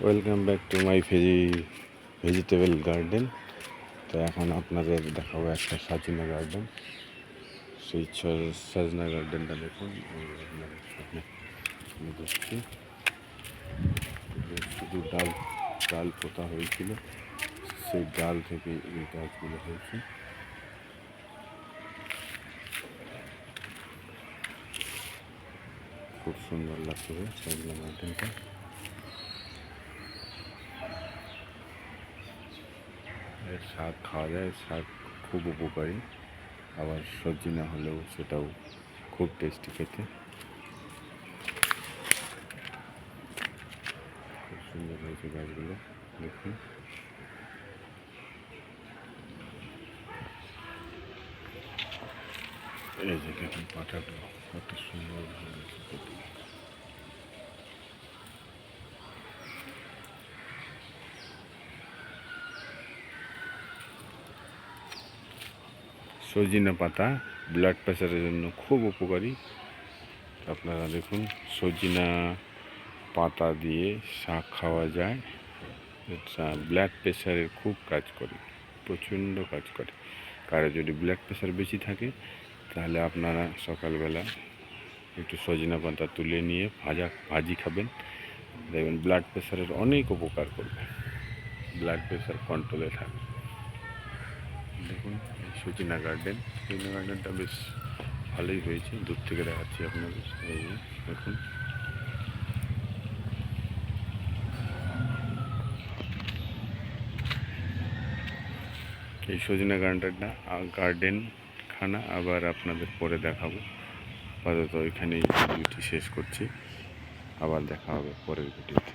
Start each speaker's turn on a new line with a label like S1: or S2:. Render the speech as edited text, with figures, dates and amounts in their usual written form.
S1: Welcome back to my vegetable garden. তো এখন আপনাদের দেখাবো একটা সাজনা গার্ডেন। সেই সাজনা গার্ডেনটা দেখুন, আপনাদের সামনে দেখছি। শুধু ডাল পোতা হয়েছিল, সেই ডাল থেকে এই গাছগুলো হয়েছে। খুব সুন্দর লাগছে সাজনা গার্ডেনটা। এর শাক খাওয়া যায়, শাক খুব উপকারী, আবার সবজি না হলেও সেটাও খুব টেস্টি খেতে। খুব সুন্দর হয়েছে গাছগুলো, দেখুন। এই যে দেখুন পাতাগুলো কত সুন্দর হয়েছে। সজনে পাতা ব্লাড প্রেশারের জন্য খুব উপকারী। আপনারা দেখুন, সজনা পাতা দিয়ে শাক খাওয়া যায়। এটা ব্লাড প্রেশারের খুব কাজ করে, প্রচণ্ড কাজ করে। কারো যদি ব্লাড প্রেশার বেশি থাকে তাহলে আপনারা সকালবেলা একটু সজনা পাতা তুলে নিয়ে ভাজি খাবেন, দেখবেন ব্লাড প্রেশারের অনেক উপকার করবে, ব্লাড প্রেশার কন্ট্রোলে থাকবে। দেখুন এই সজনা গার্ডেনটা বেশ ভালোই হয়েছে। দূর থেকে দেখাচ্ছি আপনাদের। এই দেখুন, এই সজনা গার্ডেন খানা আবার আপনাদের পরে দেখাবো। আপাতত এখানেই ভিডিওটি শেষ করছি, আবার দেখা হবে পরের ভিডিওতে।